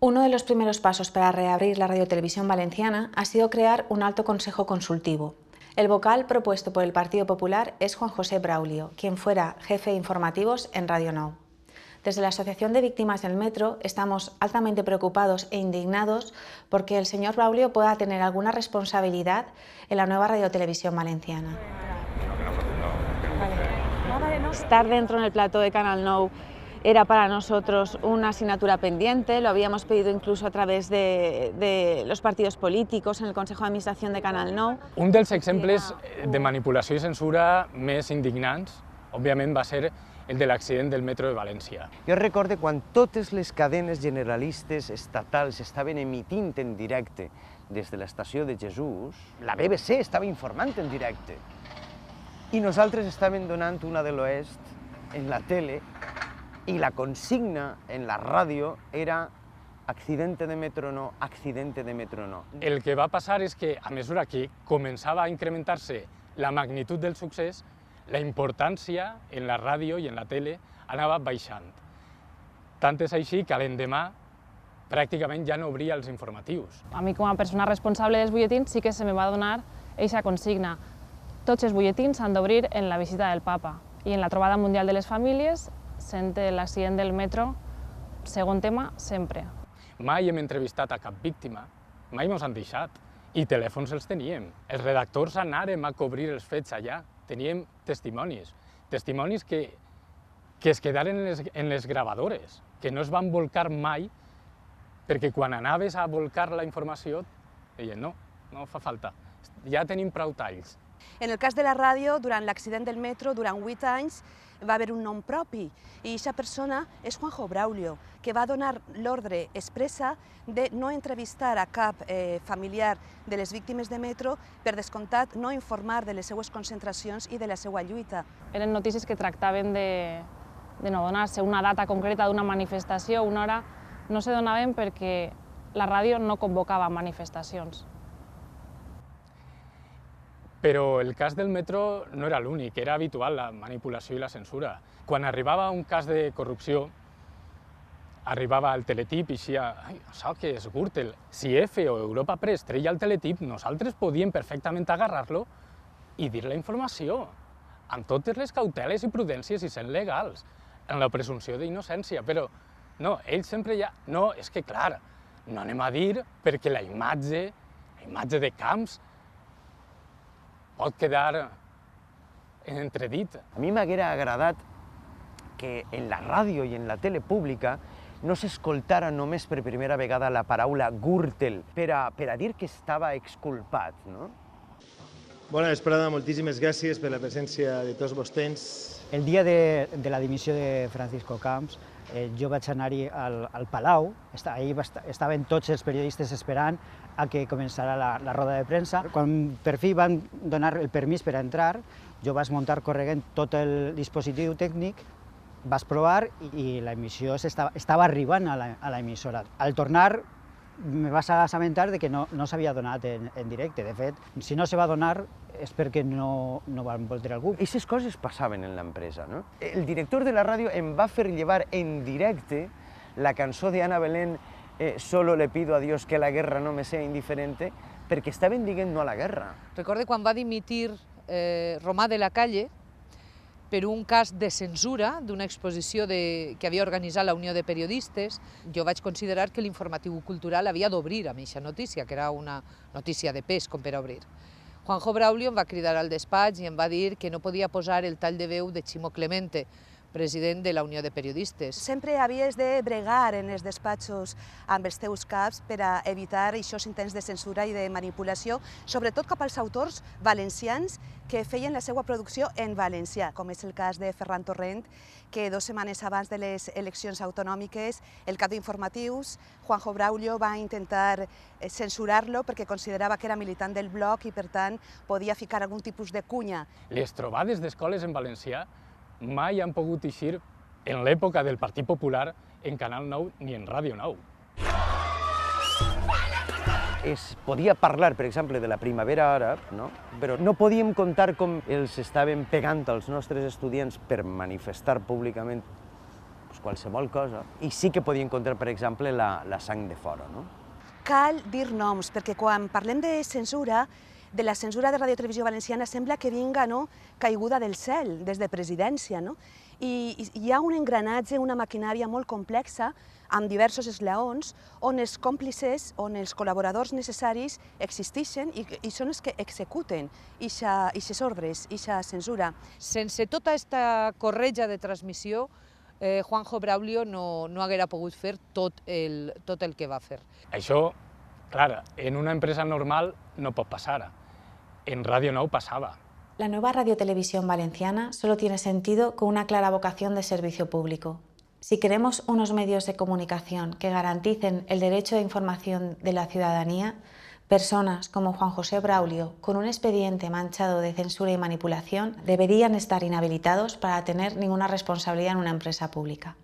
Uno de los primeros pasos para reabrir la radiotelevisión valenciana ha sido crear un alto consejo consultivo. El vocal propuesto por el Partido Popular es Juan José Braulio, quien fuera jefe de informativos en Radio Nou. Desde la Asociación de Víctimas del Metro estamos altamente preocupados e indignados porque el señor Braulio pueda tener alguna responsabilidad en la nueva radiotelevisión valenciana. Estar dentro en el plató de Canal Nou era para nosotros una asignatura pendiente, lo habíamos pedido incluso a través de los partidos políticos en el Consejo de Administración de Canal Nou. Un dels exemples de manipulació i censura més indignants, òbviament, va ser el de l'accident del metro de València. Jo recordo quan totes les cadenes generalistes estatals estaven emitint en directe des de l'estació de Jesús, la BBC estava informant en directe i nosaltres estàvem donant una de l'oest en la tele i la consigna en la ràdio era accidente de metro no, accidente de metro no. El que va passar és que, a mesura que començava a incrementar-se la magnitud del succés, la importància en la ràdio i en la tele anava baixant. Tant és així que l'endemà pràcticament ja no obria els informatius. A mi, com a persona responsable dels butlletins, sí que se me va donar aquesta consigna. Tots els butlletins s'han d'obrir en la visita del Papa i en la trobada mundial de les famílies, sent l'accident del metro, segon tema, sempre. Mai hem entrevistat a cap víctima, mai ens han deixat, i telèfons els teníem. Els redactors anàrem a cobrir els fets allà, teníem testimonis que es quedaren en les gravadores, que no es van volcar mai, perquè quan anaves a volcar la informació, deien no, no fa falta, ja tenim prou talls. En el cas de la ràdio, durant l'accident del metro, durant 8 anys, va haver un nom propi i aquesta persona és Juanjo Braulio, que va donar l'ordre expressa de no entrevistar a cap familiar de les víctimes de metro, per descomptat no informar de les seues concentracions i de la seva lluita. Eren notícies que tractaven de no donar-se una data concreta d'una manifestació, una hora, no se donaven perquè la ràdio no convocava manifestacions. Però el cas del metro no era l'únic, era habitual la manipulació i la censura. Quan arribava un cas de corrupció, arribava al teletip i deia això que és Gürtel. Si EFE o Europa Press treia el teletip, nosaltres podíem perfectament agarrar-lo i dir la informació, amb totes les cauteles i prudències i sent legals, en la presumpció d'innocència. Però no, ells sempre ja... No, és que clar, no anem a dir perquè la imatge de Camps pot quedar en entredit. A mi m'haguera agradat que en la ràdio i en la tele pública no s'escoltara només per primera vegada la paraula Gürtel per a dir que estava exculpat, no? Bona vesprada, moltíssimes gràcies per la presència de tots vostès. El dia de la dimissió de Francisco Camps, jo vaig anar-hi al Palau, ahir estaven tots els periodistes esperant a que començara la roda de premsa. Quan per fi van donar el permís per entrar, jo vaig muntar corrent tot el dispositiu tècnic, vaig provar i l'emissió estava arribant a l'emissora. Al tornar me vaig assabentar que no s'havia donat en directe. De fet, si no se va donar és perquè no van voler algú. Aquestes coses passaven en l'empresa, no? El director de la ràdio em va fer llevar en directe la cançó d'Ana Belén «Solo le pido a Dios que la guerra no me sea indiferente», perquè estaven dient no a la guerra. Recorde quan va dimitir Romà de la Calle per un cas de censura d'una exposició que havia organitzat la Unió de Periodistes. Jo vaig considerar que l'informatiu cultural havia d'obrir amb aquesta notícia, que era una notícia de pes com per obrir. Juanjo Braulio em va cridar al despatx i em va dir que no podia posar el tall de veu de Ximo Clemente, president de la Unió de Periodistes. Sempre havies de bregar en els despatxos amb els teus caps per a evitar aquests intents de censura i de manipulació, sobretot cap als autors valencians que feien la seva producció en valencià, com és el cas de Ferran Torrent, que 2 setmanes abans de les eleccions autonòmiques, el cap d'informatius, Juanjo Braulio, va intentar censurar-lo perquè considerava que era militant del bloc i, per tant, podia ficar algun tipus de cunya. Les trobades d'escoles en valencià mai han pogut eixir en l'època del Partit Popular en Canal Nou ni en Ràdio Nou. Es podia parlar, per exemple, de la primavera àrab, no? Però no podíem contar com els estaven pegant als nostres estudiants per manifestar públicament qualsevol cosa, i sí que podia encontrar, per exemple, la sang de fora. No? Cal dir noms, perquè quan parlem de censura, de la censura de Radio Televisió Valenciana sembla que vinga caiguda del cel, des de presidència. I hi ha un engranatge, una maquinària molt complexa, amb diversos esglaons, on els còmplices, on els col·laboradors necessaris existeixen i són els que executen aquestes ordres, aquesta censura. Sense tota aquesta corretja de transmissió, Juanjo Braulio no haguera pogut fer tot el que va fer. Això, clar, en una empresa normal no pot passar. En Radio Nou pasaba. La nueva radiotelevisión valenciana solo tiene sentido con una clara vocación de servicio público. Si queremos unos medios de comunicación que garanticen el derecho de información de la ciudadanía, personas como Juan José Braulio, con un expediente manchado de censura y manipulación, deberían estar inhabilitados para tener ninguna responsabilidad en una empresa pública.